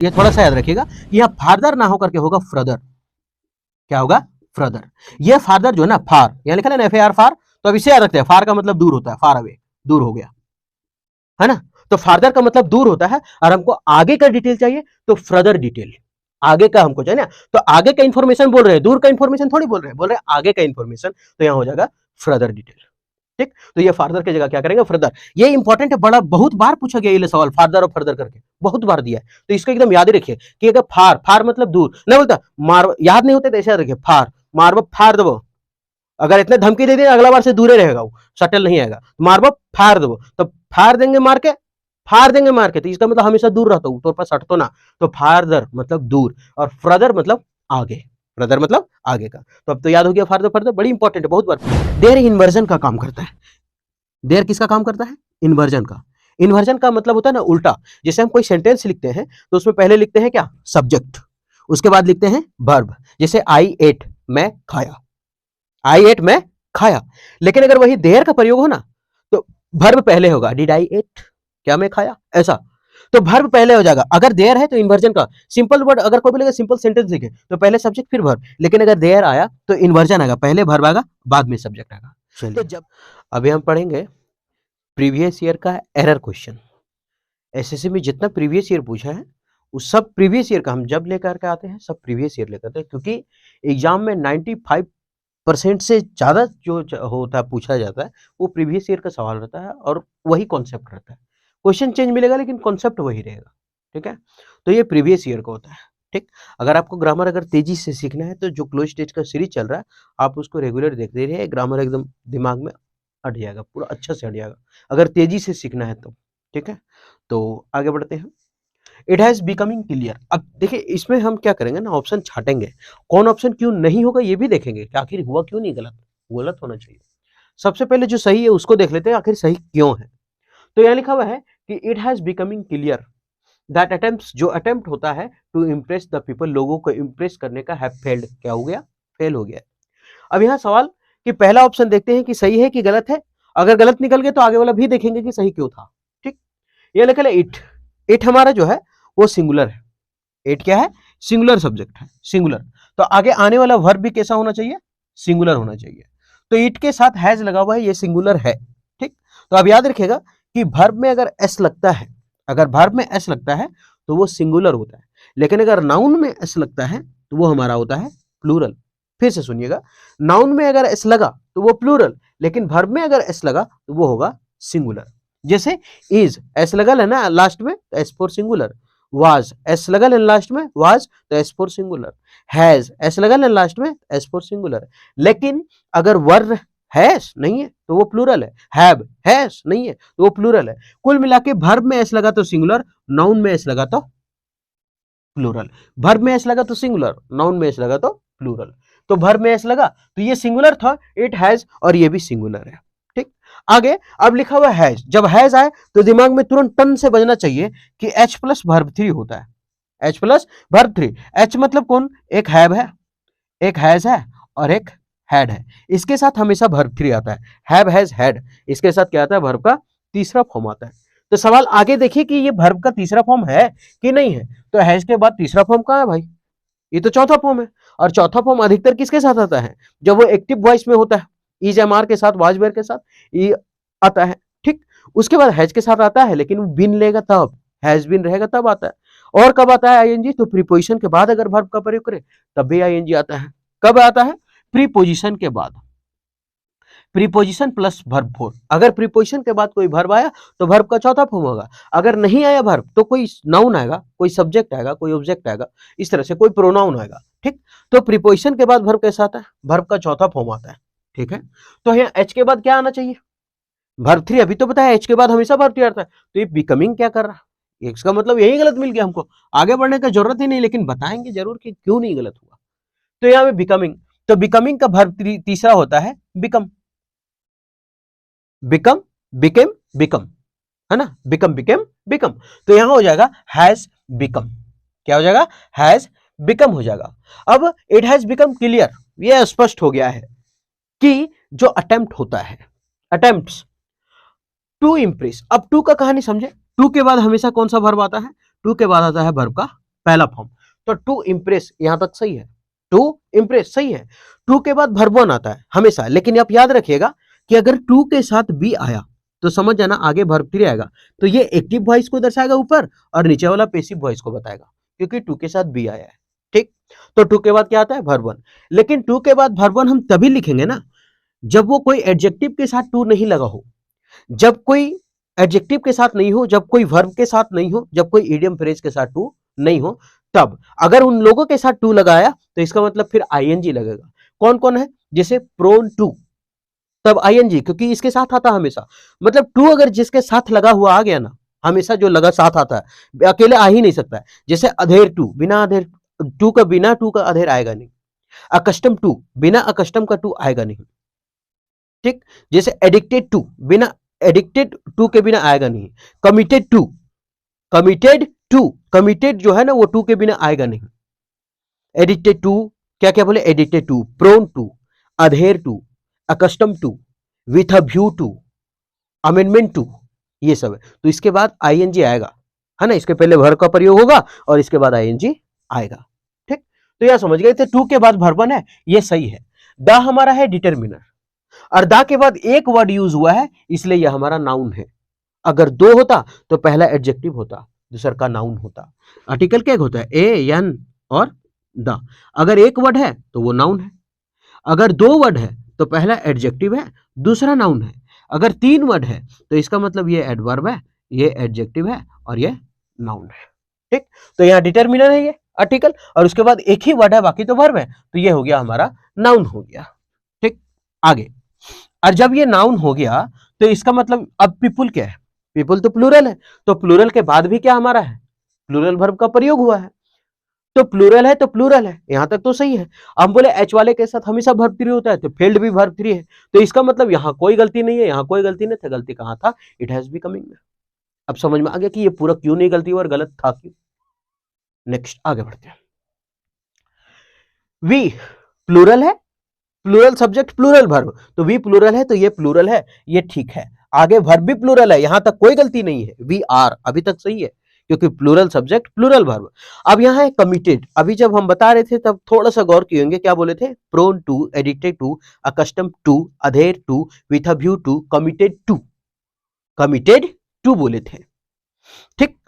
ये थोड़ा सा याद रखिएगा, यहाँ फादर ना होकर के होगा फ्रदर। क्या होगा? फ्रदर। ये फादर जो है ना, फार यहाँ लिखा है ना FAR, फार, तो अब इसे याद रखते हैं, फार का मतलब दूर होता है, फार अवे, दूर हो गया, है ना। तो फादर का मतलब दूर होता है, और हमको आगे का डिटेल चाहिए तो फ्रदर डिटेल, आगे का हमको चाहिए ना, तो आगे का इंफॉर्मेशन बोल रहे हैं, दूर का इंफॉर्मेशन थोड़ी बोल रहे हैं आगे का इंफॉर्मेशन, तो यहां हो जाएगा फ्रदर डिटेल। ठीक, तो ये फादर की जगह क्या करेंगे? फ्रदर। ये इंपॉर्टेंट है, बड़ा बहुत बार पूछा गया ये सवाल, फादर और फ्रदर करके बहुत बार दिया है, तो इसको एकदम याद ही रखिए कि अगर फार, फार मतलब दूर नहीं बोलता, मार याद नहीं होते तो ऐसे याद रखिए, फार मारबो फार दबो, अगर इतने धमकी दे दिए अगला बार से दूरे रहेगा, वो सटल नहीं आएगा, मारबो फार दबो, तो फार देंगे मार के, फार देंगे मार के, तो इसका मतलब हमेशा दूर रहता हूं, तो पास हटतो ना, तो फारदर मतलब दूर, और फ्रदर मतलब आगे, ब्रदर मतलब आगे का। तो अब तो याद हो गया फारदर, फर्दर बड़ी इंपॉर्टेंट है, बहुत बार। देर इन्वर्जन का काम करता है। देर किसका काम करता है? इन्वर्जन का। इन्वर्जन का मतलब होता है ना उल्टा, जैसे हम कोई सेंटेंस लिखते हैं तो उसमें पहले लिखते हैं क्या? सब्जेक्ट, उसके बाद लिखते हैं वर्ब, जैसे आई एट, मैं खाया, आई एट मैं खाया। लेकिन अगर वही देर का प्रयोग हो ना, तो वर्ब पहले होगा, डिड आई एट, क्या मैं खाया, ऐसा, तो वर्ब पहले हो जाएगा। अगर देयर है तो इन्वर्जन का, सिंपल वर्ड अगर कोई बोलेगा सिंपल सेंटेंस लिखे तो पहले सब्जेक्ट फिर वर्ब, लेकिन अगर देयर आया तो इन्वर्जन आएगा, पहले वर्ब आएगा बाद में सब्जेक्ट आएगा। चलिए, जब अभी हम पढ़ेंगे प्रीवियस ईयर का एरर क्वेश्चन। एसएससी में जितना प्रीवियस ईयर पूछा है उस सब प्रीवियस ईयर का हम जब लेकर के आते हैं, सब प्रीवियस ईयर लेकर आते हैं, क्योंकि एग्जाम में 95% से ज़्यादा जो होता है, पूछा जाता है, वो प्रीवियस ईयर का सवाल रहता है, और वही कॉन्सेप्ट रहता है। क्वेश्चन चेंज मिलेगा लेकिन कॉन्सेप्ट वही रहेगा। ठीक है, तो ये प्रीवियस ईयर का होता है। ठीक, अगर आपको ग्रामर अगर तेजी से सीखना है तो जो क्लोज स्टेज का सीरीज चल रहा है आप उसको रेगुलर देखते रहिए, ग्रामर एकदम दिमाग में हट जाएगा, पूरा अच्छा से हट जाएगा, अगर तेजी से सीखना है तो। ठीक है, तो आगे बढ़ते हैं। It has becoming clear. अब देखिए इसमें हम क्या करेंगे ना, ऑप्शन छाटेंगे, कौन ऑप्शन क्यों नहीं होगा ये भी देखेंगे कि आखिर हुआ क्यों नहीं गलत, गलत होना चाहिए। सबसे पहले जो सही है उसको देख लेते हैं आखिर सही क्यों है। तो यहाँ लिखा हुआ है कि it has becoming clear that attempts, जो अटेम्प्ट होता है टू इम्प्रेस द पीपल, लोगों को इम्प्रेस करने का, हैव फेल्ड, क्या हो गया? फेल हो गया। अब यहाँ सवाल कि पहला ऑप्शन देखते हैं कि सही है कि गलत है, अगर गलत निकल गया तो आगे वाला भी देखेंगे कि सही क्यों था। ठीक, ये लिखा है इट, इट हमारा जो है वो सिंगुलर है, इट क्या है? सिंगुलर सब्जेक्ट है, सिंगुलर, तो आगे आने वाला वर्ब भी कैसा होना चाहिए? सिंगुलर होना चाहिए। तो इट के साथ हैज लगा हुआ है, ये सिंगुलर है। ठीक, तो अब याद रखिएगा कि वर्ब में अगर एस लगता है, अगर वर्ब में एस लगता है तो वो सिंगुलर होता है, लेकिन अगर नाउन में एस लगता है तो वो हमारा होता है प्लूरल। फिर से सुनिएगा, नाउन में अगर एस लगा तो वो प्लूरल, लेकिन वर्ब में अगर एस लगा तो वो होगा सिंगुलर। जैसे इज, एस लगा है ना लास्ट में, तो S for singular. Was, S लगा लेन लास्ट में, वाज, तो S for singular. Has, S लगा लेन लास्ट में, एस फॉर सिंगुलर। लेकिन अगर वर हैज नहीं है तो वो प्लूरल है, हैव हैज नहीं है तो वो प्लूरल है। कुल मिला के वर्ब में एस लगा तो सिंगुलर, नाउन में एस लगा तो प्लूरल। वर्ब में एस लगा तो सिंगुलर, नाउन में एस लगा तो प्लूरल। तो वर्ब में एस लगा तो ये सिंगुलर था, इट हैज, और ये भी सिंगुलर है। ठीक, आगे अब लिखा हुआ हैज, जब हैज आए तो दिमाग में तुरंत टन से बजना चाहिए कि एच प्लस वर्ब 3 होता है, एच प्लस वर्ब 3। एच मतलब कौन? एक हैव है, एक हैज है, और एक हैड है, इसके साथ हमेशा वर्ब 3 आता है, हैव हैज हैड, इसके साथ क्या आता है? वर्ब का तीसरा फॉर्म आता है। तो सवाल आगे देखिए कि ये वर्ब का तीसरा फॉर्म है कि नहीं है, तो हैज के बाद तीसरा फॉर्म कहां है भाई? ये तो चौथा फॉर्म है, और चौथा फॉर्म अधिकतर किसके साथ आता है? जब वो एक्टिव वॉइस में होता है, इज एम आर के साथ, वाज वेयर के साथ ये आता है। ठीक, उसके बाद हैज के साथ आता है, लेकिन वो बिन लेगा तब, हैज बिन रहेगा तब आता है। और कब आता है आईएनजी? तो प्रीपोजिशन के बाद अगर वर्ब का प्रयोग करे तब भी आईएनजी आता है। कब आता है? प्रीपोजिशन के बाद, प्रीपोजिशन प्लस वर्ब 4। अगर प्रीपोजिशन के बाद कोई वर्ब आया तो वर्ब का चौथा फॉर्म होगा, अगर नहीं आया वर्ब तो कोई नाउन आएगा, कोई सब्जेक्ट आएगा, कोई ऑब्जेक्ट आएगा, इस तरह से कोई प्रोनाउन आएगा। ठीक, तो प्रीपोजिशन के बाद वर्ब कैसा आता है? वर्ब का चौथा फॉर्म आता है। ठीक है, तो यहाँ एच के बाद क्या आना चाहिए? वर्ब 3। अभी तो पता है एच के बाद हमेशा वर्ब 3 आता है, तो ये बिकमिंग क्या कर रहा है? इसका मतलब यही गलत मिल गया हमको, आगे बढ़ने का जरूरत ही नहीं, लेकिन बताएंगे जरूर कि क्यों नहीं गलत हुआ। तो यहाँ पे बिकमिंग, तो बिकमिंग का वर्ब तीसरा होता है बिकम, बिकम, बिकेम, बिकम, है ना, बिकम, बिकेम, बिकम। तो यहां हो जाएगा हैज बिकम, क्या हो जाएगा? हैज बिकम हो जाएगा। अब इट हैज बिकम क्लियर, ये स्पष्ट हो गया है कि जो अटेम्प्ट होता है, अटेम्प्ट्स टू इंप्रेस। अब टू का कहानी समझे, टू के बाद हमेशा कौन सा वर्ब आता है? टू के बाद आता है वर्ब का पहला फॉर्म। तो टू इम्प्रेस यहां तक सही है, टू इम्प्रेस सही है। टू के बाद वर्ब वन आता है हमेशा, लेकिन आप याद रखिएगा कि अगर टू के साथ बी आया तो समझ जाना आगे वर्ब थ्री आएगा, तो ये एक्टिव वॉइस को दर्शाएगा ऊपर और नीचे वाला पैसिव वॉइस को बताएगा, क्योंकि टू के साथ बी आया है। ठीक, तो टू के बाद क्या आता है वर्ब वन। लेकिन टू के बाद वर्ब वन हम तभी लिखेंगे ना जब वो कोई एडजेक्टिव के साथ टू नहीं लगा हो, जब कोई एडजेक्टिव के साथ नहीं हो, जब कोई वर्ब के साथ नहीं हो, जब कोई इडियम फ्रेज के साथ टू नहीं हो, तब अगर उन लोगों के साथ टू लगाया तो इसका मतलब फिर आईएनजी लगेगा। कौन कौन है, जैसे प्रोन टू, तब आईएनजी, क्योंकि इसके साथ आता हमेशा। मतलब टू अगर जिसके साथ लगा हुआ आ गया ना, हमेशा जो लगा साथ आता है, अकेले आ ही नहीं सकता है। जैसे अधेर टू, बिना अधेर टू का, बिना टू का अधेर आएगा नहीं। अकस्टम टू, बिना अकस्टम का टू आएगा नहीं। ठीक, जैसे एडिक्टेड टू, बिना एडिक्टेड टू के बिना आएगा नहीं। Committed to, committed to, committed जो है ना वो टू के बिना आएगा नहीं। एडिक्टेड टू, क्या क्या बोले, addicted to, prone to, adhere to, accustom to, with a view to, amendment to, ये सब है। तो इसके बाद आईएनजी आएगा, है ना, इसके पहले वर्ब का प्रयोग होगा और इसके बाद आईएनजी आएगा। ठीक, तो यह समझ गए थे, टू के बाद वर्ब वन है, ये सही है। द हमारा है डिटरमिनर, और द के बाद एक वर्ड यूज हुआ है इसलिए यह हमारा नाउन है। अगर दो होता तो पहला एडजेक्टिव होता, दूसरा का नाउन होता। आर्टिकल क्या होता है, ए एन और द। अगर एक वर्ड है तो वो नाउन है, अगर दो वर्ड है तो पहला एडजेक्टिव है, दूसरा नाउन है। अगर तीन वर्ड है तो इसका मतलब ये एडवर्ब है, ये एडजेक्टिव है और ये नाउन है। ठीक, तो यहाँ डिटरमिनर है ये आर्टिकल, और उसके बाद एक ही वर्ड है बाकी तो वर्ब है, तो ये हो गया हमारा नाउन हो गया। ठीक, आगे, और जब ये नाउन हो गया तो इसका मतलब अब पीपुल क्या है, पीपुल तो प्लूरल है, तो प्लूरल के बाद भी क्या हमारा है, प्लूरल वर्ब का प्रयोग हुआ है। तो प्लूरल है तो प्लूरल है, यहां तक तो सही है। हम बोले एच वाले के साथ हमेशा वर्ब थ्री होता है, तो फील्ड भी वर्ब थ्री है, तो इसका मतलब यहां कोई गलती नहीं है, यहां कोई गलती नहीं था, गलती कहां था, इट हैज बी कमिंग में। अब समझ में आ गया कि ये पूरा क्यों नहीं गलती और गलत था क्यों। नेक्स्ट आगे बढ़ते हैं। वी प्लूरल है, प्लूरल सब्जेक्ट प्लूरल वर्ब, तो वी प्लूरल है तो ये प्लूरल है, ये ठीक है। आगे वर्ब भी प्लूरल है, यहां तक कोई गलती नहीं है। वी आर अभी तक सही है, क्योंकि प्लूरल सब्जेक्ट प्लूरल वर्ब। अब यहां है कमिटेड, अभी जब हम बता रहे थे तब थोड़ा सा गौर किए होंगे, क्या बोले थे, prone to, addicted to, accustom to, adhere to, with a view to, committed to, committed to बोले थे। ठीक,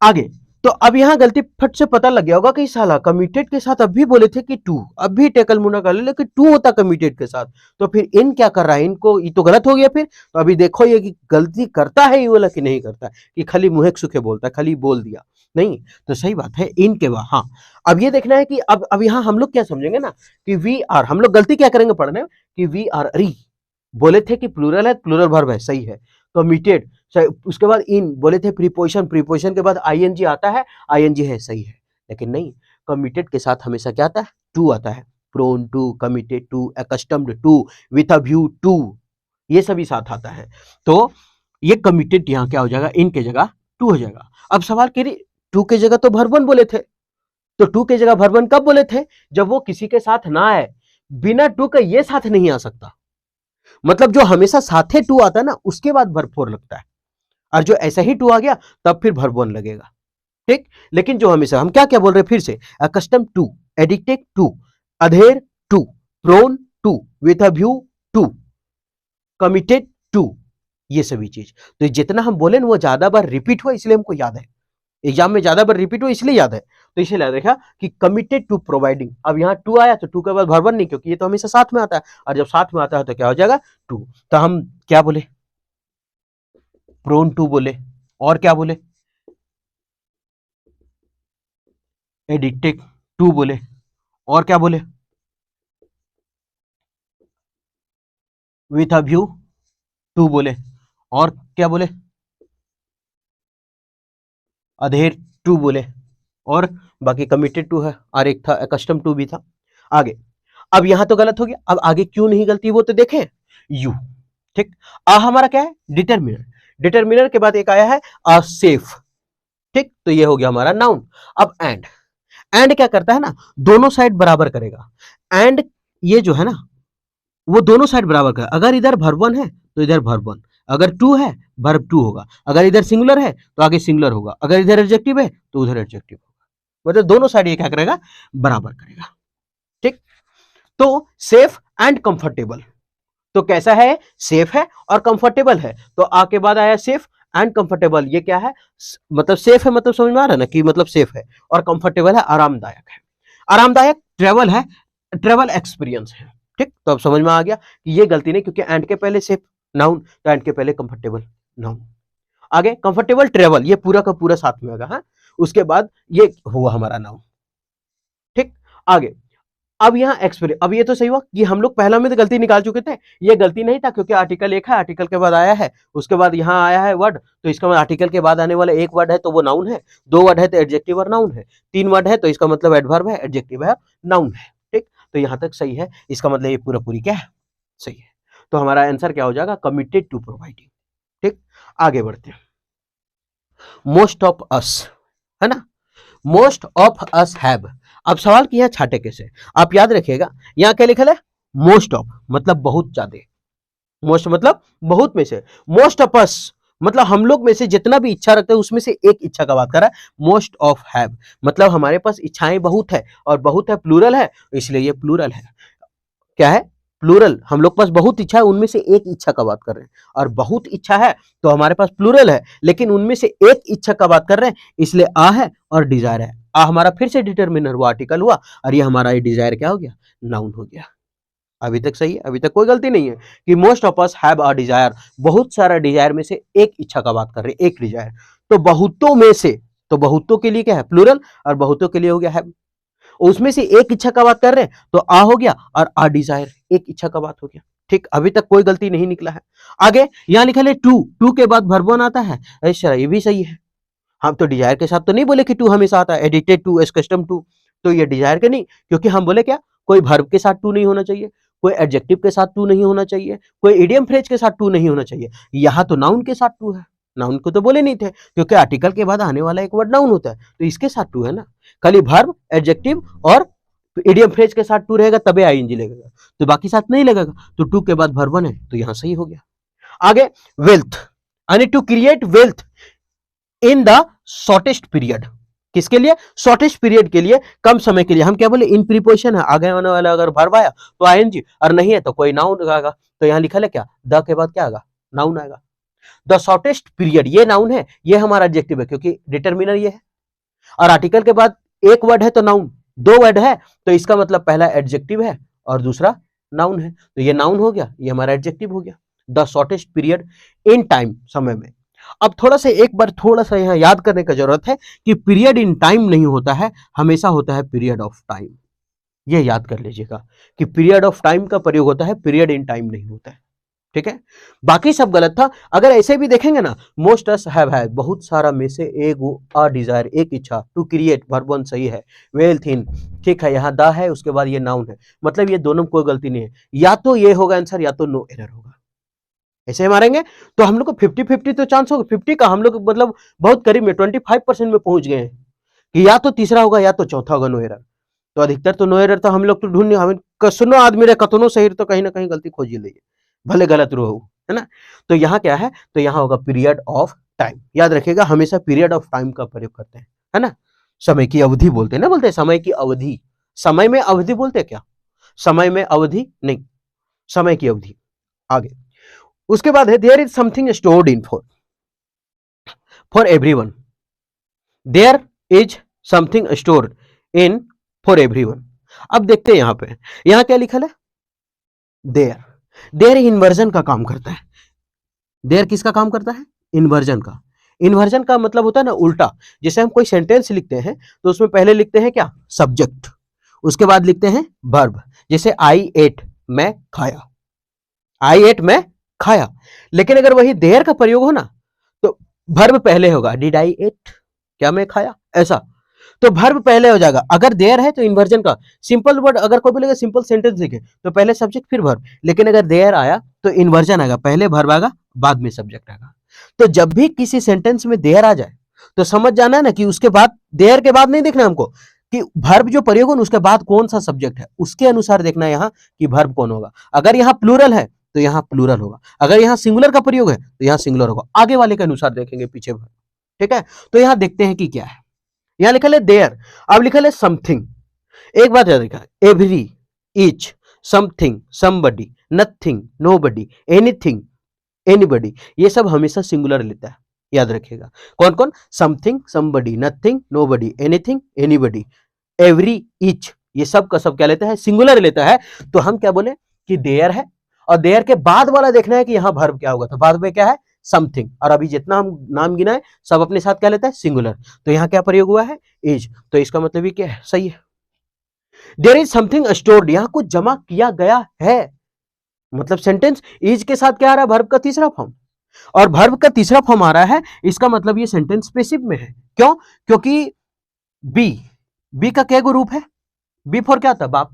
आगे, तो अब यहां गलती फट से पता लग गया होगा कि साला कमिटेड के साथ अभी बोले थे कि टू, अभी टेकल मुना कर ले, लेकिन टू होता कमिटेड के साथ, तो फिर इन क्या कर रहा है, इनको ये तो गलत हो गया फिर। तो अभी देखो ये कि गलती करता है ये वाला कि नहीं करता है, कि खाली मुंह सुखे बोलता है, खाली बोल दिया नहीं, तो सही बात है इन के बाद। हाँ, अब ये देखना है कि अब यहाँ हम लोग क्या समझेंगे ना कि वी आर, हम लोग गलती क्या करेंगे पढ़ने में कि वी आर री बोले थे कि प्लूरल है, प्लूरल वर्ब है, सही है। कमिटेड, उसके बाद इन बोले थे प्रीपोजिशन, प्रीपोजिशन के बाद आईएनजी आता है, आईएनजी है, सही है। लेकिन नहीं, कमिटेड के साथ हमेशा क्या आता है, टू आता है। Prone to, committed to, accustomed to, with a view to, ये सभी साथ आता है। तो ये कमिटेड यहाँ क्या हो जाएगा, इन के जगह टू हो जाएगा। अब सवाल करिए, टू के जगह तो वर्ब वन बोले थे, तो टू के जगह वर्ब वन कब बोले थे, जब वो किसी के साथ ना आए, बिना टू के ये साथ नहीं आ सकता। मतलब जो हमेशा साथे टू आता है ना उसके बाद वर्ब फोर लगता है, और जो ऐसा ही टू आ गया तब फिर वर्ब वन लगेगा। ठीक, लेकिन जो हमेशा हम क्या क्या बोल रहे हैं फिर से, accustom to, addicted to, adhere to, prone to, with a view to, committed to, ये सभी चीज। तो जितना हम बोले ना वो ज्यादा बार रिपीट हुआ इसलिए हमको याद है, एग्जाम में ज्यादा बार रिपीट हुआ इसलिए याद है। तो इसे याद रखा कि कमिटेड टू प्रोवाइडिंग, अब यहाँ टू आया तो टू के बाद वर्ब वन नहीं, क्योंकि ये तो हमेशा साथ में आता है, और जब साथ में आता है तो क्या हो जाएगा, टू। तो हम क्या बोले, प्रोन टू बोले, और क्या बोले, एडिक्टेड टू बोले, और क्या बोले, विथ अ व्यू टू बोले, और क्या बोले, अधेर टू बोले, और बाकी कमिटेड टू है, और एक था अकस्टम टू भी था। आगे, अब यहां तो गलत हो गया, अब आगे क्यों नहीं गलती वो तो देखें, यू। ठीक, आ हमारा क्या है, डिटरमिनर, डिटरमिनर के बाद एक आया है अ सेफ। ठीक, तो ये हो गया हमारा नाउन। अब एंड, एंड क्या करता है ना, दोनों साइड बराबर करेगा। एंड ये जो है ना वो दोनों साइड बराबर करेगा, अगर इधर वर्ब वन है तो इधर वर्ब वन, अगर टू है वर्ब टू होगा, अगर इधर सिंगुलर है तो आगे सिंगुलर होगा, अगर इधर एडजेक्टिव है तो उधर एडजेक्टिव होगा। मतलब दोनों साइड ये क्या करेगा, बराबर करेगा। ठीक, तो सेफ एंड कंफर्टेबल, तो कैसा है, सेफ है और कंफर्टेबल है। तो आ के बाद आया सेफ एंड कंफर्टेबल, ये क्या है, मतलब सेफ है, मतलब समझ में आ रहा है ना कि मतलब सेफ है, और कंफर्टेबल है, आरामदायक है। आरामदायक ट्रेवल है, ट्रेवल एक्सपीरियंस है। ठीक, तो अब समझ में आ गया कि ये गलती नहीं, क्योंकि एंड के पहले सेफ नाउन, तो एंड के पहले कंफर्टेबल नाउन। आगे कंफर्टेबल ट्रेवल, ये पूरा का पूरा साथ में होगा, हाँ, उसके बाद ये हुआ हमारा नाउन। ठीक, आगे अब यहाँ एक्सपीरियंस, अब ये तो सही हुआ कि हम लोग पहला में तो गलती निकाल चुके थे, ये गलती नहीं था क्योंकि आर्टिकल एक है, आर्टिकल के बाद आया है, उसके बाद यहाँ आया है वर्ड, तो इसका मतलब आर्टिकल के बाद आने वाला एक वर्ड है तो वो नाउन है, दो वर्ड है तो एडजेक्टिव और नाउन है, तीन वर्ड है तो इसका मतलब एडवर्ब है, एडजेक्टिव है, नाउन है। ठीक, तो यहाँ तक सही है, इसका मतलब ये पूरा पूरी क्या है, सही है। तो हमारा आंसर क्या हो जाएगा, कमिटेड टू प्रोवाइडिंग। ठीक, आगे बढ़ते हैं। मोस्ट ऑफ अस, है ना, मोस्ट ऑफ अस हैव। अब सवाल किया छाटे कैसे, आप याद रखिएगा, यहां क्या लिखा है, मोस्ट ऑफ मतलब बहुत ज्यादा, मोस्ट मतलब बहुत में से, मोस्ट ऑफ अस मतलब हम लोग में से जितना भी इच्छा रखते हैं उसमें से एक इच्छा का बात कर रहा है। मोस्ट ऑफ हैव मतलब हमारे पास इच्छाएं बहुत है, और बहुत है प्लूरल है, इसलिए ये प्लूरल है। क्या है, प्लूरल, हम लोग पास बहुत इच्छा है, उनमें से एक इच्छा का बात कर रहे हैं, और बहुत इच्छा है तो हमारे पास प्लूरल है, लेकिन उनमें से एक इच्छा का बात कर रहे हैं, इसलिए आ है और डिजायर है। आ हमारा फिर से डिटर्मिनर हुआ, आर्टिकल हुआ, और ये हमारा ये डिजायर क्या हो गया, नाउन हो गया। अभी तक सही है, अभी तक कोई गलती नहीं है कि most of us have a desire, बहुत सारा डिजायर में से एक इच्छा का बात कर रहे हैं, एक डिजायर। तो बहुतों में से, तो बहुतों के लिए क्या है, प्लूरल, और बहुतों के लिए हो गया हैव, उसमें से एक इच्छा का बात कर रहे हैं तो आ हो गया, और आ डिजायर एक इच्छा का बात हो गया। ठीक, अभी तक कोई गलती नहीं निकला है। आगे यहां लिखा है टू, टू के बाद वर्ब वन आता है, अच्छा ये भी सही है। हम तो डिजायर के साथ तो नहीं बोले कि टू हमेशा आता है, एडिटेड टू, एस कस्टम टू, तो ये डिजायर के नहीं, क्योंकि हम बोले क्या, कोई वर्ब के साथ टू नहीं होना चाहिए, कोई एडजेक्टिव के साथ टू नहीं होना चाहिए, कोई इडियम फ्रेज के साथ टू नहीं होना चाहिए। यहां तो नाउन के साथ टू है, नाउन को तो बोले नहीं थे, क्योंकि आर्टिकल के बाद आने वाला एक वर्ड नाउन होता है, तो इसके साथ टू है ना, खाली वर्ब, एडजेक्टिव और इडियम फ्रेज के साथ टू रहेगा तबे आईएनजी लगेगा, तो बाकी साथ नहीं लगेगा, तो टू के बाद वर्ब वन है तो यहां सही हो गया। आगे wealth, I need to create wealth in the shortest period, किसके लिए, शॉर्टेस्ट पीरियड के लिए, कम समय के लिए। हम क्या बोले, इन प्रीपोजिशन है, आगे आने वाला अगर वर्ब आया तो आईएनजी, और नहीं है तो कोई नाउन आएगा, तो यहां लिखा है क्या, द के बाद क्या आएगा, नाउन आएगा। द शॉर्टेस्ट पीरियड ये नाउन है, ये हमारा एडजेक्टिव है क्योंकि डिटर्मिनर ये है, और आर्टिकल के बाद एक वर्ड है तो नाउन, दो वर्ड है तो इसका मतलब पहला एडजेक्टिव है और दूसरा नाउन है, तो ये नाउन हो गया, ये हमारा एडजेक्टिव हो गया। The shortest period in time, समय में। अब थोड़ा सा एक बार थोड़ा सा यहां याद करने का जरूरत है कि पीरियड इन टाइम नहीं होता है, हमेशा होता है पीरियड ऑफ टाइम। ये याद कर लीजिएगा कि पीरियड ऑफ टाइम का प्रयोग होता है, पीरियड इन टाइम नहीं होता है। ठीक है, बाकी सब गलत था। अगर ऐसे भी देखेंगे ना, मोस्ट अस हैव है, बहुत सारा में से एक अ डिजायर, एक इच्छा, टू क्रिएट वर्ब वन सही है, वेल्थ इन ठीक है, यहाँ द है उसके बाद ये नाउन है, मतलब ये दोनों में कोई गलती नहीं है, या तो ये होगा आंसर या तो नो एरर होगा। ऐसे मारेंगे तो हम लोग को 50-50 तो चांस होगा, 50 का हम लोग मतलब बहुत करीब में 25% में पहुंच गए हैं कि या तो तीसरा होगा या तो चौथा होगा नो एरर। तो अधिकतर तो नो एरर, तो हम लोग तो ढूंढ, हमें सुनो आदमी रे कतनो सही तो कहीं ना कहीं गलती खोज ही लीजिए, भले गलत रो, है ना। तो यहाँ क्या है, तो यहाँ होगा पीरियड ऑफ टाइम। याद रखिएगा हमेशा पीरियड ऑफ टाइम का प्रयोग करते हैं, है ना। समय की अवधि बोलते हैं ना, बोलते हैं समय की अवधि, समय में अवधि बोलते हैं क्या, समय में अवधि नहीं, समय की अवधि। आगे उसके बाद है there is something stored in for everyone, there is something stored in for everyone. अब देखते हैं यहां पे, यहां क्या लिखा है, देयर, देयर इन्वर्जन का काम करता है। देयर किसका काम करता है, इन्वर्जन का। इन्वर्जन का मतलब होता है ना उल्टा, जैसे हम कोई सेंटेंस लिखते हैं तो उसमें पहले लिखते हैं क्या, सब्जेक्ट, उसके बाद लिखते हैं वर्ब, जैसे आई एट, मैं खाया, आई एट मैं खाया। लेकिन अगर वही देयर का प्रयोग हो ना तो वर्ब पहले होगा, डिड आई एट, क्या मैं खाया, ऐसा, तो वर्ब पहले हो जाएगा। अगर देयर है तो इन्वर्जन का, सिंपल वर्ड अगर कोई बोलेगा सिंपल सेंटेंस लिखे तो पहले सब्जेक्ट फिर वर्ब, लेकिन अगर देयर आया तो इन्वर्जन आएगा, पहले वर्ब आएगा बाद में सब्जेक्ट आएगा। तो जब भी किसी सेंटेंस में देयर आ जाए तो समझ जाना है ना कि उसके बाद, देयर के बाद नहीं देखना हमको कि वर्ब जो प्रयोग हो उसके बाद कौन सा सब्जेक्ट है, उसके अनुसार देखना है यहाँ कि वर्ब कौन होगा। अगर यहाँ प्लूरल है तो यहाँ प्लूरल होगा, अगर यहाँ सिंगुलर का प्रयोग है तो यहाँ सिंगुलर होगा, आगे वाले के अनुसार देखेंगे पीछे वर्ब। ठीक है, तो यहाँ देखते हैं कि क्या है, यहां लिखा है देयर, अब लिखा है समथिंग। एक बात याद रखा, every, each, something, somebody, nothing, nobody, anything, anybody, ये सब हमेशा सिंगुलर लेता है, याद रखिएगा। कौन कौन? Something, somebody, nothing, nobody, anything, anybody, every, each, ये सब का सब क्या लेता है? सिंगुलर लेता है। तो हम क्या बोले कि देयर है, और देयर के बाद वाला देखना है कि यहां वर्ब क्या होगा, तो बाद में क्या है? समथिंग। और अभी जितना हम नाम गिनाए सब अपने साथ क्या लेता है? सिंगुलर। तो यहां क्या प्रयोग हुआ है? इज। तो इसका मतलब ये क्या है? सही है। देयर इज समथिंग स्टोर्ड, यहां कुछ जमा किया गया है, मतलब सेंटेंस इज के साथ क्या आ रहा है? वर्ब का तीसरा फॉर्म, और वर्ब का तीसरा फॉर्म आ रहा है, इसका मतलब ये सेंटेंस पैसिव में है। क्यों? क्योंकि बी, बी का कैगो रूप है? बी फॉर क्या था? बाप।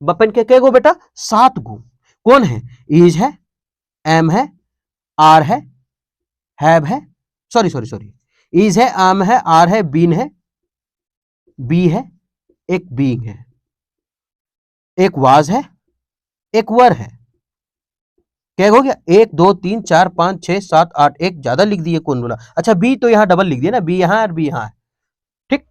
बपन के कैगो बेटा? 7 गो। कौन है? इज है, एम है, आर है, हैव है, सॉरी सॉरी सॉरी, इज है, एम है, आर है, बीन है, बी है, एक बीइंग है, एक वाज है, एक वर है। क्या हो गया? 1 2 3 4 5 6 7 8, एक ज्यादा लिख दिए, कौन बोला? अच्छा, बी तो यहां डबल लिख दिया ना, बी यहां और बी यहां है, ठीक।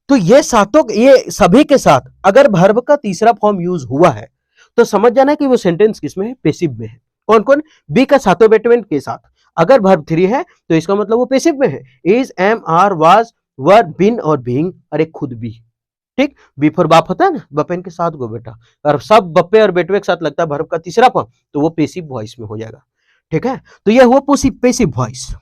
तो ये सातों, ये सभी के साथ अगर वर्ब का तीसरा फॉर्म यूज हुआ है तो समझ जाना कि वो सेंटेंस किसमें है? पैसिव में है। कौन कौन? बी का सातों बेटवेंट के साथ अगर वर्ब 3 है तो इसका मतलब वो पैसिव में है। इज, एम, आर, वाज, वर, बिन और बीइंग, और एक खुद भी, ठीक। बी फॉर बाप होता है ना, बपेन के 7 गो बेटा, और सब बप्पे और बेटवे के साथ लगता है वर्ब का तीसरा फॉर्म, तो वो पैसिव वॉइस में हो जाएगा, ठीक है। तो ये हुआ पैसिव वॉइस।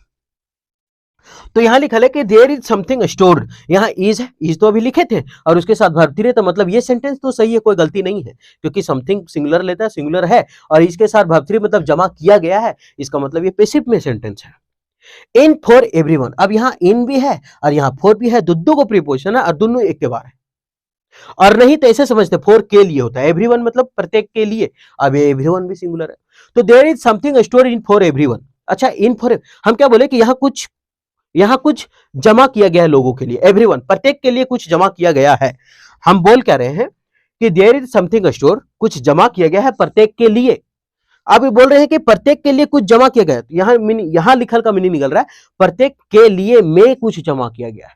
तो यहां लिखा है कि देयर इज समथिंग स्टोर्ड, यहां इज है, इज तो अभी लिखे थे, और उसके साथ वर्ब 3 है, तो मतलब ये सेंटेंस तो सही है, कोई गलती नहीं है, क्योंकि समथिंग सिंगुलर लेता है, सिंगुलर है, और इसके साथ वर्ब 3 मतलब जमा किया गया है, इसका मतलब ये पैसिव में सेंटेंस है। इन फॉर एवरीवन, अब यहां इन भी है और यहां फॉर भी है, दो को प्रीपोजिशन है और दोनों एक के बार है, और नहीं तो ऐसे समझते फॉर के लिए होता है, एवरीवन मतलब प्रत्येक के लिए, अब ये एवरीवन भी सिंगुलर है, तो there is something stored in for everyone. अच्छा, इन फॉर, हम क्या बोले कि यहां कुछ जमा किया गया है लोगों के लिए, एवरीवन प्रत्येक के लिए कुछ जमा किया गया है। हम बोल क्या रहे हैं कि देयर इज समथिंग स्टोर, कुछ जमा किया गया है प्रत्येक के लिए। अब बोल रहे हैं कि प्रत्येक के लिए कुछ जमा किया गया है, तो यहां लिखल का मीनिंग निकल रहा है प्रत्येक के लिए में कुछ जमा किया गया है,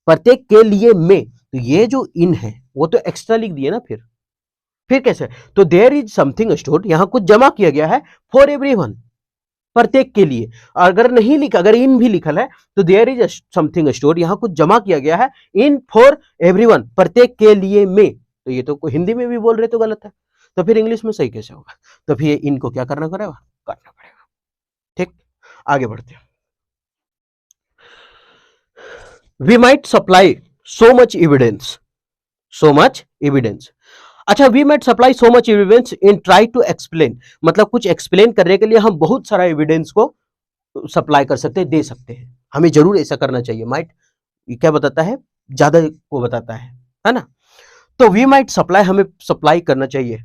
प्रत्येक के लिए में, तो ये जो इन है वो तो एक्स्ट्रा लिख दिए ना, फिर कैसे? तो देयर इज समथिंग स्टोर्ड, यहां कुछ जमा किया गया है फॉर एवरीवन, प्रत्येक के लिए। अगर नहीं लिखा, अगर इन भी लिखल है तो देयर इज समथिंग स्टोर, यहां कुछ जमा किया गया है इन फॉर एवरीवन, प्रत्येक के लिए में, तो ये तो हिंदी में भी बोल रहे तो गलत है, तो फिर इंग्लिश में सही कैसे होगा? तो फिर इनको क्या करना पड़ेगा? काटना पड़ेगा, ठीक। आगे बढ़ते हैं। We might supply so much evidence, so much evidence. अच्छा, we might supply so much evidence in try to explain, मतलब कुछ एक्सप्लेन करने के लिए हम बहुत सारा एविडेंस को सप्लाई कर सकते हैं, दे सकते हैं, हमें जरूर ऐसा करना चाहिए। माइट ये क्या बताता है? ज्यादा को बताता है ना। तो वी माइट सप्लाई, हमें सप्लाई करना चाहिए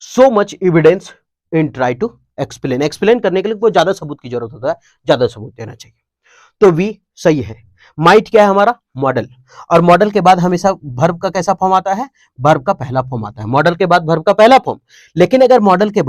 so much evidence in try to explain, explain करने के लिए बहुत ज्यादा सबूत की जरूरत होता है, ज्यादा सबूत देना चाहिए। तो वी सही है। माइट क्या है? हमारा मॉडल, और मॉडल के बाद हमेशा वर्ब का कैसा फॉर्म आता है? वर्ब का पहला फॉर्म आता है, मॉडल के बाद वर्ब का पहला फॉर्म। लेकिन अगर मॉडल के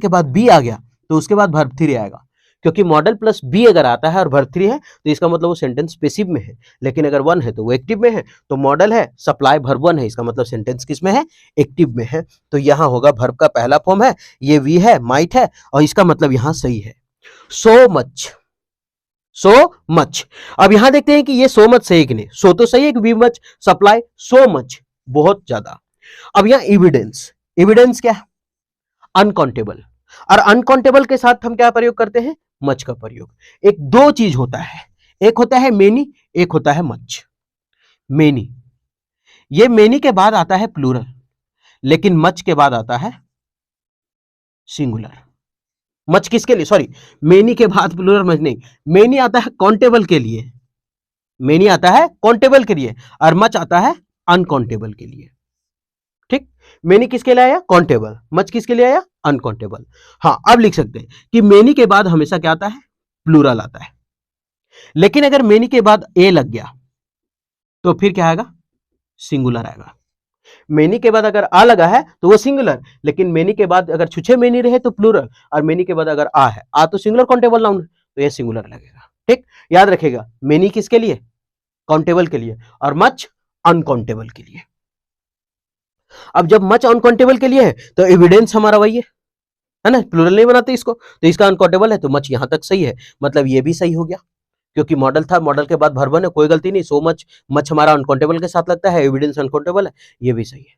बाद बी आ गया तो उसके बाद वर्ब 3 आएगा, क्योंकि मॉडल प्लस बी अगर आता है और वर्ब 3 है तो इसका मतलब वो सेंटेंस पैसिव में है, लेकिन अगर 1 है तो वो एक्टिव में है। तो मॉडल है, सप्लाई वर्ब 1 है, इसका मतलब सेंटेंस किस में है? एक्टिव में है। तो यहां होगा वर्ब का पहला फॉर्म है, ये वी है, माइट है, और इसका मतलब यहां सही है सो मच, सो मच। अब यहां देखते हैं कि ये सो मच सही कि नहीं, सो तो सही है कि we much supply so much, बहुत ज्यादा। अब यहां एविडेंस, एविडेंस क्या है? अनकाउंटेबल, और अनकाउंटेबल के साथ हम क्या प्रयोग करते हैं? मच का प्रयोग। एक दो चीज होता है, एक होता है मेनी, एक होता है मच। मेनी, ये मेनी के बाद आता है प्लूरल, लेकिन मच के बाद आता है सिंगुलर। मच किसके लिए? सॉरी, मेनी के बाद प्लूरल मच नहीं, मेनी आता है काउंटेबल के लिए, मेनी आता है काउंटेबल के लिए, और मच आता है अनकाउंटेबल के लिए, ठीक। मेनी किसके लिए आया? काउंटेबल। मच किसके लिए आया? अनकाउंटेबल। हाँ, अब लिख सकते हैं कि मेनी के बाद हमेशा क्या आता है? प्लूरल आता है। लेकिन अगर मेनी के बाद ए लग गया तो फिर क्या आएगा? सिंगुलर आएगा। मेनी के बाद अगर आ लगा है तो वो सिंगुलर, लेकिन मेनी के बाद अगर छुछे मेनी रहे तो प्लूरल, और मेनी के बाद अगर आ है, आ तो सिंगुलर काउंटेबल नाउन, तो ये सिंगुलर लगेगा, ठीक। याद रखेगा, मेनी किसके लिए? काउंटेबल के लिए, और मच अनकाउंटेबल के लिए। अब जब मच अनकाउंटेबल के लिए है तो एविडेंस हमारा वही है ना, प्लूरल नहीं बनाते इसको, तो इसका अनकाउंटेबल है तो मच यहां तक सही है, मतलब ये भी सही हो गया क्योंकि मॉडल था, मॉडल के बाद वर्ब है, कोई गलती नहीं। सो मच, मच हमारा अनकाउंटेबल के साथ लगता है, एविडेंस अनकाउंटेबल है, ये भी सही है।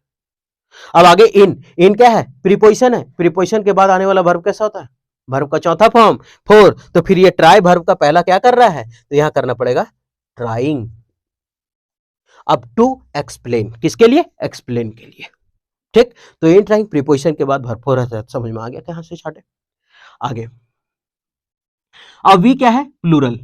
अब आगे इन क्या है, प्रीपोजिशन है, प्रीपोजिशन के बाद आने वाला वर्ब कैसा होता है, वर्ब का चौथा फॉर्म फोर, तो फिर ये ट्राई वर्ब का पहला क्या कर रहा है, तो यहां करना पड़ेगा ट्राइंग। अब टू एक्सप्लेन, किसके लिए, एक्सप्लेन के लिए, ठीक। तो इन ट्राइंग प्रीपोजिशन के बाद वर्ब फोर रहता है, समझ में आ गया कहां से छाटे। आगे अब वी क्या है, प्लूरल,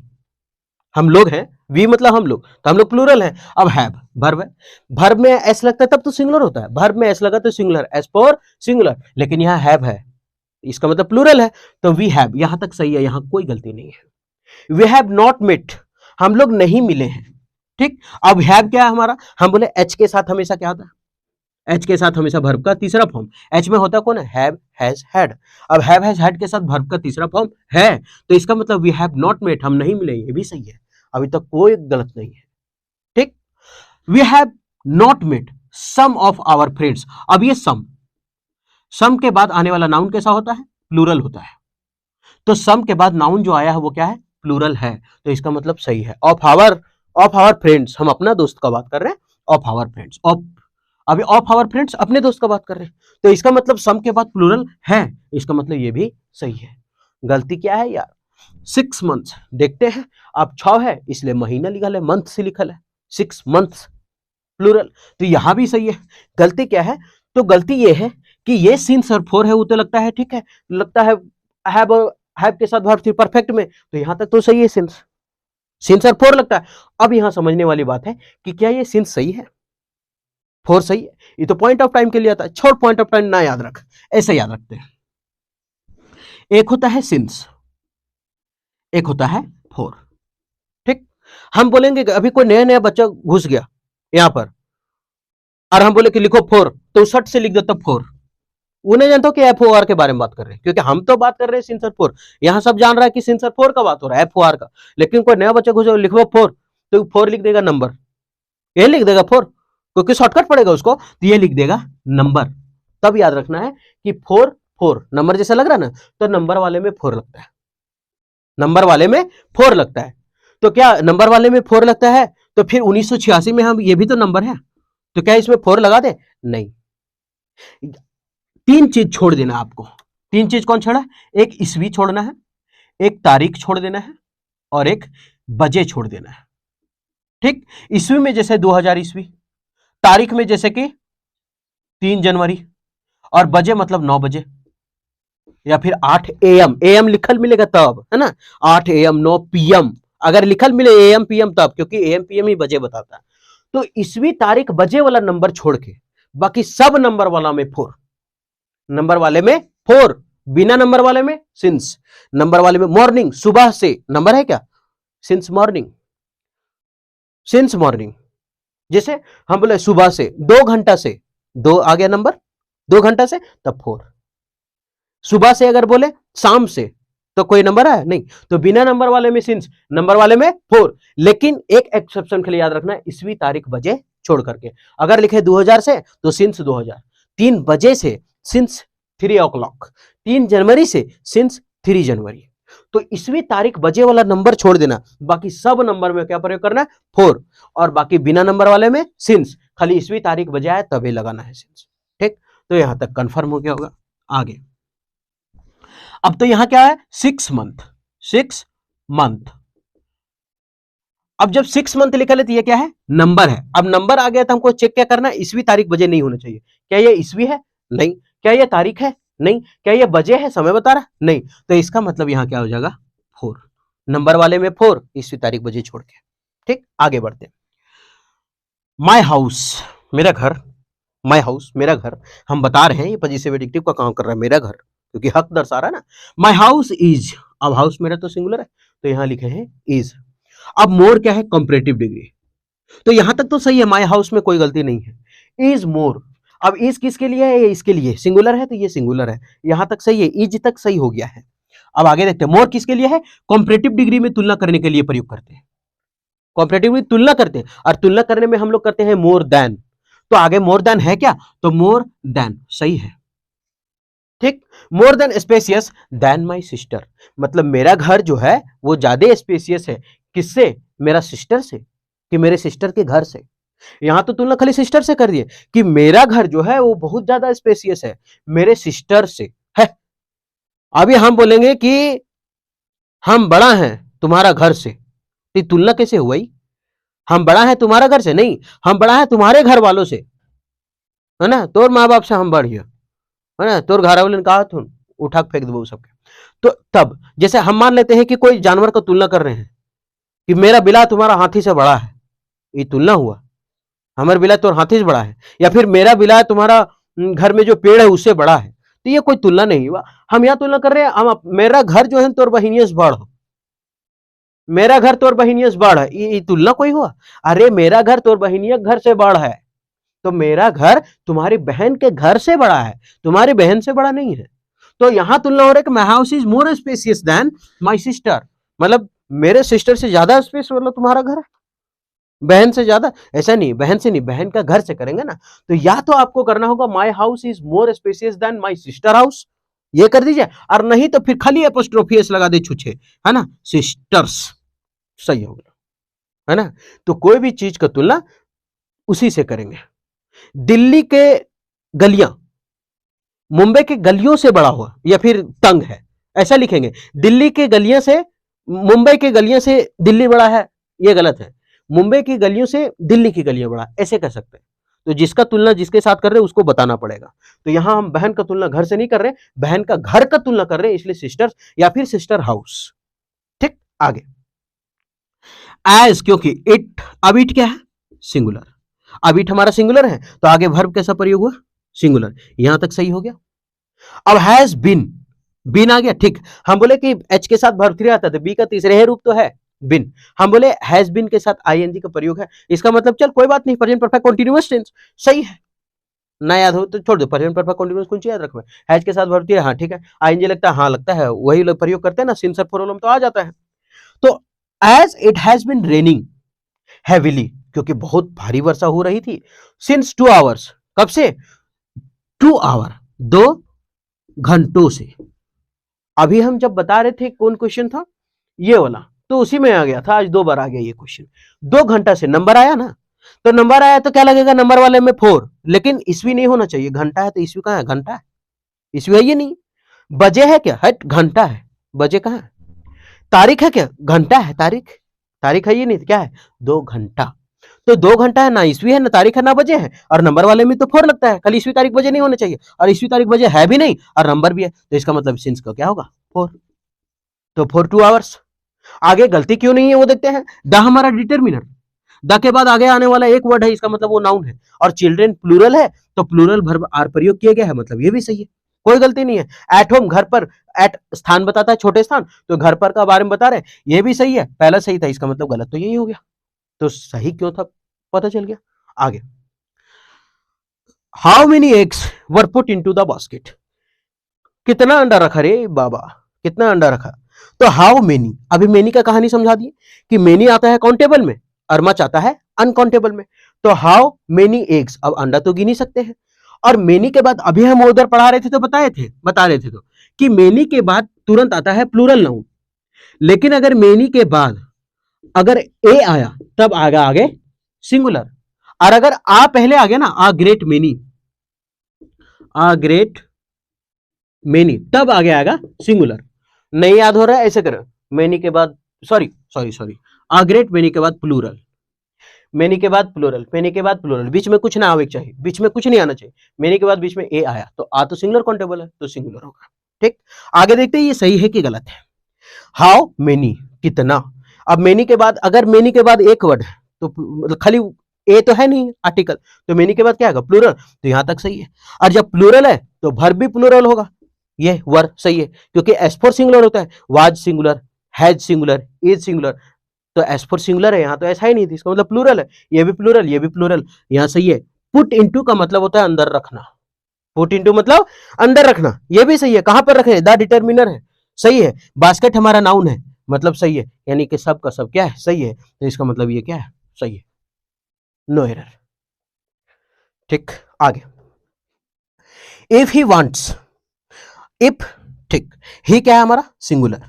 हम लोग हैं, वी मतलब हम लोग, तो हम लोग प्लूरल हैं। अब हैव वर्ब है, वर्ब में एस लगता है तब तो सिंगुलर होता है, वर्ब में एस लगा तो सिंगुलर, एस फॉर सिंगुलर, लेकिन यहाँ हैव है, इसका मतलब प्लूरल है, तो वी हैव यहां तक सही है, यहां कोई गलती नहीं है। वी हैव नॉट मेट, हम लोग नहीं मिले हैं, ठीक। अब हैव क्या है हमारा, हम बोले एच के साथ हमेशा क्या होता है, एच के साथ हमेशा वर्ब का तीसरा फॉर्म, एच में होता कौन है, हैव हैज हैड। अब हैव हैज हैड के साथ वर्ब का तीसरा फॉर्म है, तो इसका मतलब वी हैव नॉट मेट, हम नहीं मिले, ये भी सही है, अभी तक कोई गलत नहीं है, ठीक। We have not met some of our friends, अब ये सम के बाद आने वाला नाउन कैसा होता है, प्लूरल होता है, तो सम के बाद नाउन जो आया है वो क्या है, प्लूरल है, तो इसका मतलब सही है। ऑफ आवर फ्रेंड्स, हम अपना दोस्त का बात कर रहे हैं, ऑफ आवर फ्रेंड्स, ऑफ, अभी ऑफ आवर फ्रेंड्स अपने दोस्त का बात कर रहे हैं, तो इसका मतलब सम के बाद प्लूरल है, इसका मतलब ये भी सही है। गलती क्या है यार, 6 मंथ्स, देखते हैं, अब 6 है इसलिए महीना लिखा है, मंथ से लिखल है, 6 मंथ्स प्लूरल, तो यहां भी सही है। गलती क्या है, तो गलती ये है कि ये सिंस और फोर है, वो तो लगता है ठीक है, लगता है हैव के साथ वर्ब परफेक्ट में, तो यहां तक तो सही है, सिंस और फोर लगता है। अब यहां समझने वाली बात है कि क्या ये सिंस सही है, फोर सही है, ये तो पॉइंट ऑफ टाइम के लिए आता है, छोड़ पॉइंट ऑफ टाइम ना याद रख, ऐसे याद रखते हैं। एक होता है सिंस, एक होता है फोर, ठीक। हम बोलेंगे कि अभी कोई नया नया बच्चा घुस गया यहां पर, और हम बोले कि लिखो फोर, तो सट से लिख देता फोर, वो नहीं जानता कि एफ ओ आर के बारे में बात कर रहे हैं, क्योंकि हम तो बात कर रहे हैं सिंसर फोर, यहां सब जान रहा है कि सिंसर फोर का बात हो रहा है, एफ ओ आर का, लेकिन कोई नया बच्चा घुस लिखो फोर, तो फोर लिख देगा नंबर, ये लिख देगा फोर, क्योंकि शॉर्टकट पड़ेगा उसको, तो ये लिख देगा नंबर। तब याद रखना है कि फोर फोर नंबर जैसा लग रहा है ना, तो नंबर वाले में फोर लगता है, नंबर वाले में फोर लगता है, तो क्या नंबर वाले में फोर लगता है, तो फिर 1986 में हम, ये भी तो नंबर है, तो क्या इसमें फोर लगा दे, नहीं। 3 चीज छोड़ देना आपको, 3 चीज कौन छोड़ा, एक ईस्वी छोड़ना है, एक तारीख छोड़ देना है, और एक बजे छोड़ देना है, ठीक। ईस्वी में जैसे 2000 ईस्वी, तारीख में जैसे कि 3 जनवरी, और बजे मतलब 9 बजे, या फिर 8 AM, AM लिखल मिलेगा तब, है ना, 8 AM 9 PM, अगर लिखल मिले AM PM तब, क्योंकि AM PM ही बजे बताता है। तो ईस्वी तारीख बजे वाला नंबर छोड़ के बाकी सब नंबर वाला में फोर, नंबर वाले में फोर, बिना नंबर वाले में सिंस, नंबर वाले में मॉर्निंग, सुबह से नंबर है क्या, सिंस मॉर्निंग, सिंस मॉर्निंग, जैसे हम बोले सुबह से, 2 घंटा से, 2 आ गया नंबर, 2 घंटा से तब फोर। सुबह से अगर बोले शाम से, तो कोई नंबर है नहीं, तो बिना नंबर वाले में सिंस, नंबर वाले में फोर, लेकिन एक एक्सेप्शन के लिए याद रखना, ईस्वी तारीख बजे छोड़ करके, अगर लिखे 2000 से तो सिंस 2000, 3 बजे से सिंस 3 o'clock, 3 जनवरी से सिंस 3 जनवरी, तो ईस्वी तारीख बजे वाला नंबर छोड़ देना, बाकी सब नंबर में क्या प्रयोग करना है, फोर, और बाकी बिना नंबर वाले में सिंस, खाली ईस्वी तारीख बजे आए तभी लगाना है सिंस, ठीक। तो यहां तक कंफर्म हो गया होगा। आगे अब तो यहां क्या है, 6 मंथ, 6 मंथ, अब जब 6 मंथ लिखा है तो ये क्या है, नंबर है। अब नंबर आ गया तो हमको चेक क्या करना है, ईस्वी तारीख बजे नहीं होना चाहिए, क्या ये ईस्वी है, नहीं, क्या ये तारीख है, नहीं, क्या ये बजे है, समय बता रहा, नहीं, तो इसका मतलब यहां क्या हो जाएगा, फोर, नंबर वाले में फोर, ईस्वी तारीख बजे छोड़ के, ठीक। आगे बढ़ते हैं, माई हाउस, मेरा घर, माई हाउस मेरा घर, हम बता रहे हैं ये पॉजिटिव एडजेक्टिव का काम कर रहा है, मेरा घर, क्योंकि हक दर्शा रहा है ना, माई हाउस इज, अब हाउस मेरा तो सिंगुलर है, तो यहां लिखे हैं इज। अब मोर क्या है, कंपैरेटिव डिग्री, तो यहां तक तो सही है, माई हाउस में कोई गलती नहीं है, इज मोर, अब इज किसके लिए है, ये इसके लिए, सिंगुलर है तो ये सिंगुलर है, यहां तक सही है, इज तक सही हो गया है। अब आगे देखते हैं, मोर किसके लिए है, कंपैरेटिव डिग्री में तुलना करने के लिए प्रयोग करते हैं, कंपैरेटिवली तुलना करते हैं, और तुलना करने में हम लोग करते हैं मोर देन। तो आगे मोर देन है क्या, तो मोर देन सही है। ठीक, more than spacious than my sister, मतलब मेरा घर जो है वो ज्यादा स्पेसियस है, किससे, मेरा सिस्टर से, कि मेरे सिस्टर के घर से। यहां तो तुलना खाली सिस्टर से कर दिए कि मेरा घर जो है वो बहुत ज्यादा स्पेसियस है मेरे सिस्टर से है। अभी हम बोलेंगे कि हम बड़ा हैं तुम्हारा घर से, तो तुलना कैसे हुई, हम बड़ा है तुम्हारा घर से नहीं, हम बड़ा है तुम्हारे घर वालों से, है ना, तोर माँ बाप से हम बढ़िया, है ना, तोर घर वाले ने कहा तुम उठा फेंक दो सबके। तो तब जैसे हम मान लेते हैं कि कोई जानवर का तुलना कर रहे हैं कि मेरा बिला तुम्हारा हाथी से बड़ा है, ये तुलना हुआ, हमारा बिला तो हाथी से बड़ा है, या फिर मेरा बिला तुम्हारा घर में जो पेड़ है उससे बड़ा है, तो ये कोई तुलना नहीं हुआ। हम यहाँ तुलना कर रहे हैं, हम मेरा घर जो है तोर बहिनियस बड़ हो, मेरा घर तोर बहिनियस बड़ है, ये तुलना कोई हुआ, अरे मेरा घर तोर बहिनिया घर से बड़ है, तो मेरा घर तुम्हारी बहन के घर से बड़ा है, तुम्हारी बहन से बड़ा नहीं है। तो यहां तुलना हो रहा है कि my house is more spacious than my sister, मतलब मेरे सिस्टर से ज्यादा स्पेस वाला तुम्हारा घर है, बहन से ज्यादा, ऐसा नहीं, बहन से नहीं, बहन का घर से करेंगे ना। तो या तो आपको करना होगा my house is more spacious than my sister house, ये कर दीजिए, और नहीं तो फिर खाली एपोस्ट्रोफी एस लगा दे छुछे, है ना, सिस्टर्स, सही हो गया, है ना। तो कोई भी चीज का तुलना उसी से करेंगे। दिल्ली के गलियां मुंबई के गलियों से बड़ा हुआ या फिर तंग है, ऐसा लिखेंगे, दिल्ली के गलियां से मुंबई के गलियां से दिल्ली बड़ा है, ये गलत है, मुंबई की गलियों से दिल्ली की गलियां बड़ा, ऐसे कर सकते हैं। तो जिसका तुलना जिसके साथ कर रहे हैं उसको बताना पड़ेगा। तो यहां हम बहन का तुलना घर से नहीं कर रहे, बहन का घर का तुलना कर रहे हैं, इसलिए सिस्टर या फिर सिस्टर हाउस। ठीक, आगे एज, क्योंकि इट, अब इट क्या है, सिंगुलर, अब इट हमारा सिंगुलर है, तो आगे वर्ब कैसा प्रयोग हुआ, सिंगुलर, यहां तक सही हो गया। अब हैज बिन आ गया, ठीक, हम बोले कि एच के साथ वर्ब 3 आता था, बी का तीसरे रूप तो है बिन, हम बोले हैज बिन के साथ आईएनजी का प्रयोग है, इसका मतलब चल कोई बात नहीं, प्रेजेंट परफेक्ट कंटीन्यूअस टेंस सही है, ना याद हो तो छोड़ दो, प्रेजेंट परफेक्ट कंटीन्यूअस कुछ याद रखो, हैज के साथ वर्ब 3, हाँ ठीक है, आईएनजी लगता है, हाँ लगता है, वही लोग प्रयोग करते हैं ना, सिंस और प्रोनोम तो आ जाता है। तो as it has been raining heavily, क्योंकि बहुत भारी वर्षा हो रही थी, सिंस 2 आवर्स, कब से, 2 आवर, 2 घंटों से। अभी हम जब बता रहे थे कौन क्वेश्चन था, ये वाला, तो उसी में आ गया था, आज 2 बार आ गया ये क्वेश्चन, 2 घंटा से नंबर आया ना, तो नंबर आया तो क्या लगेगा, नंबर वाले में 4, लेकिन ईस्वी नहीं होना चाहिए, घंटा है तो ईस्वी कहां है, घंटा है, ईस्वी है ये नहीं, बजे है क्या, है घंटा है, बजे कहां है, तारीख है क्या, घंटा है, तारीख, तारीख है ये नहीं, क्या है, 2 घंटा, तो 2 घंटा है ना, ईस्वी है ना, तारीख है ना, बजे है, और नंबर वाले में तो 4 लगता है, खाली ईस्वी तारीख बजे नहीं होने चाहिए, और ईस्वी तारीख बजे है भी नहीं और नंबर भी है, तो इसका मतलब सिंस का क्या होगा, 4, तो 4 2 आवर्स। आगे गलती क्यों नहीं है वो देखते हैं, द हमारा डिटर्मिनर, द के बाद आगे आने वाला एक वर्ड है, इसका मतलब वो नाउन है, और चिल्ड्रेन प्लूरल है, तो प्लूरल वर्ब आर प्रयोग किया गया है, मतलब ये भी सही है, कोई गलती नहीं है। एट होम, घर पर, एट स्थान बताता है छोटे स्थान, तो घर पर का बारे में बता रहे हैं, ये भी सही है, पहला सही था, इसका मतलब गलत तो यही हो गया, तो सही क्यों था पता चल गया। आगे, how many eggs were put into the basket, कितना अंडा रखा रे बाबा, कितना अंडा रखा, तो हाउ मेनी, अभी मेनी का कहानी समझा दिए कि मेनी आता है काउंटेबल में और मच आता है अनकाउंटेबल में, तो हाउ मेनी एग्स, अब अंडा तो गिन ही सकते हैं, और मेनी के बाद अभी हम उधर पढ़ा रहे थे तो बता रहे थे तो कि मेनी के बाद तुरंत आता है प्लूरल नाउन, लेकिन अगर मेनी के बाद अगर ए आया तब आएगा आगे सिंगुलर, और अगर आ पहले आ गया ना, आ ग्रेट मेनी, आ ग्रेट मेनी, तब आगे आएगा सिंगुलर, नहीं याद हो रहा है ऐसे करो, मेनी के बाद सॉरी सॉरी सॉरी आ ग्रेट मेनी के बाद प्लूरल, मेनी के बाद प्लूरल, मेनी के बाद प्लूरल, बीच में कुछ ना आवे चाहिए, बीच में कुछ नहीं आना चाहिए, मेनी के बाद बीच में ए आया तो आ तो सिंगुलर काउंटेबल है, तो सिंगुलर होगा। ठीक, आगे देखते हैं ये सही है कि गलत है। हाउ मेनी, कितना, अब मेनी के बाद अगर मेनी के बाद एक वर्ड है तो खाली ए तो है नहीं आर्टिकल, तो मेनी के बाद क्या आएगा, प्लूरल, तो यहां तक सही है, और जब प्लूरल है तो वर्ब भी प्लूरल होगा, ये वर्ब सही है, क्योंकि एस फॉर सिंगुलर होता है, was singular, has singular, is singular, तो एस फॉर सिंगुलर है, यहां तो ऐसा ही नहीं थी, इसका मतलब प्लूरल है, ये भी प्लूरल, ये भी प्लूरल, यहां सही है। पुट इनटू का मतलब होता है अंदर रखना, पुट इनटू मतलब अंदर रखना, ये भी सही है, कहां पर रखे, द डिटर्मिनर है, सही है। बास्केट हमारा नाउन है, मतलब सही है, यानी कि सब का सब क्या है, सही है, तो इसका मतलब ये क्या है, सही है, नो एरर। ठीक, आगे, इफ ही वांट्स, इफ, ठीक, ही क्या है हमारा, सिंगुलर,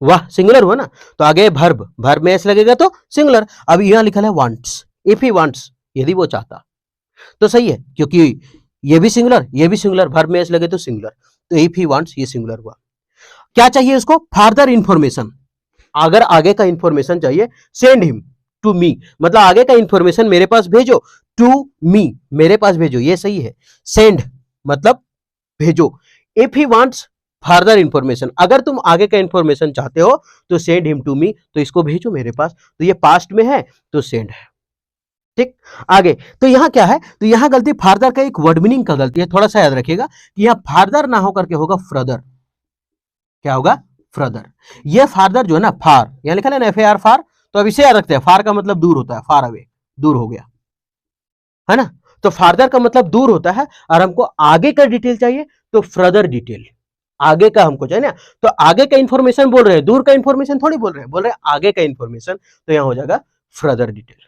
वाह सिंगुलर हुआ ना, तो आगे वर्ब, वर्ब में एस लगेगा तो सिंगुलर। अब यहां लिखा है वांट्स, इफ ही वांट्स, यदि वो चाहता, तो सही है, क्योंकि ये भी सिंगुलर, ये भी सिंगुलर, वर्ब में एस लगे तो सिंगुलर, तो इफ ही वांट्स ये सिंगुलर हुआ। क्या चाहिए उसको, फर्दर इंफॉर्मेशन, अगर आगे का इंफॉर्मेशन चाहिए, सेंड हिम टू मी, मतलब आगे का इंफॉर्मेशन मेरे पास भेजो, टू मी, मेरे पास भेजो, ये सही है, सेंड मतलब भेजो, if he wants further information, अगर तुम आगे का इंफॉर्मेशन चाहते हो तो सेंड हिम टू मी, तो इसको भेजो मेरे पास, तो ये पास्ट में है तो सेंड है। ठीक, आगे, तो यहां क्या है, तो यहां गलती फर्दर का एक वर्ड मीनिंग का गलती है, थोड़ा सा याद रखिएगा कि यहां फर्दर ना होकर के होगा फर्दर, क्या होगा, फर्दर। ये फादर जो है ना, फार, यहां लिखा है ना FAR फार, तो अब इसे याद रखते हैं, फार का मतलब दूर होता है, फार अवे, दूर हो गया, है ना, तो फादर का मतलब दूर होता है, और हमको आगे का डिटेल चाहिए तो फर्दर डिटेल, आगे का हमको चाहिए ना, तो आगे का इंफॉर्मेशन बोल रहे हैं, दूर का इंफॉर्मेशन थोड़ी बोल रहे हैं, बोल रहे हैं आगे का इंफॉर्मेशन, तो यहां हो जाएगा फर्दर डिटेल।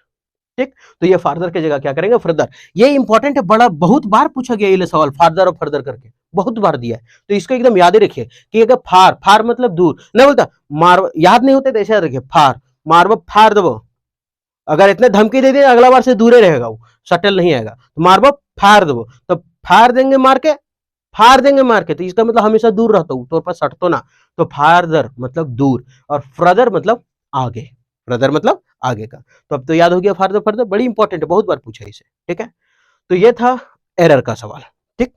ठीक, तो ये फादर की जगह क्या करेंगे, फर्दर। ये इंपॉर्टेंट है, बड़ा बहुत बार पूछा गया ये सवाल, फादर और फर्दर करके बहुत बार दिया है, तो इसको एकदम याद ही रखिए कि अगर फार, फार मतलब दूर नहीं बोलता, मार, याद नहीं होते तो ऐसे याद रखिए, फार मारबो, फार दबो, अगर इतने धमकी दे दिए अगला बार से दूर रहेगा, वो सटल नहीं आएगा, तो मारबो फार दबो, तो फार देंगे मार के, फार देंगे मार के, तो इसका मतलब हमेशा दूर रहता हूं, तो पास सटतो ना, तो फारदर मतलब दूर, और फ्रदर मतलब आगे, ब्रदर मतलब आगे का, तो अब तो याद हो गया, फारदर फर्दर बड़ी इंपॉर्टेंट है, बहुत बार पूछा इसे। ठीक है, तो ये था एरर का सवाल। ठीक,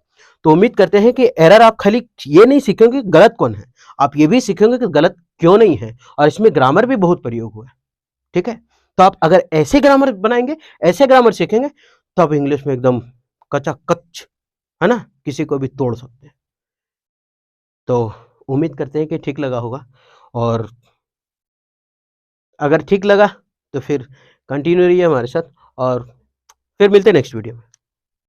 तो उम्मीद करते हैं कि एरर आप खाली ये नहीं सीखेंगे कि गलत कौन है, आप ये भी सीखेंगे कि गलत क्यों नहीं है, और इसमें ग्रामर भी बहुत प्रयोग हुआ है। ठीक है, तो आप अगर ऐसे ग्रामर बनाएंगे, ऐसे ग्रामर सीखेंगे, तो आप इंग्लिश में एकदम कचाकच, है ना, किसी को भी तोड़ सकते हैं। तो उम्मीद करते हैं कि ठीक लगा होगा, और अगर ठीक लगा तो फिर कंटिन्यू रहिए हमारे साथ, और फिर मिलते हैं नेक्स्ट वीडियो में।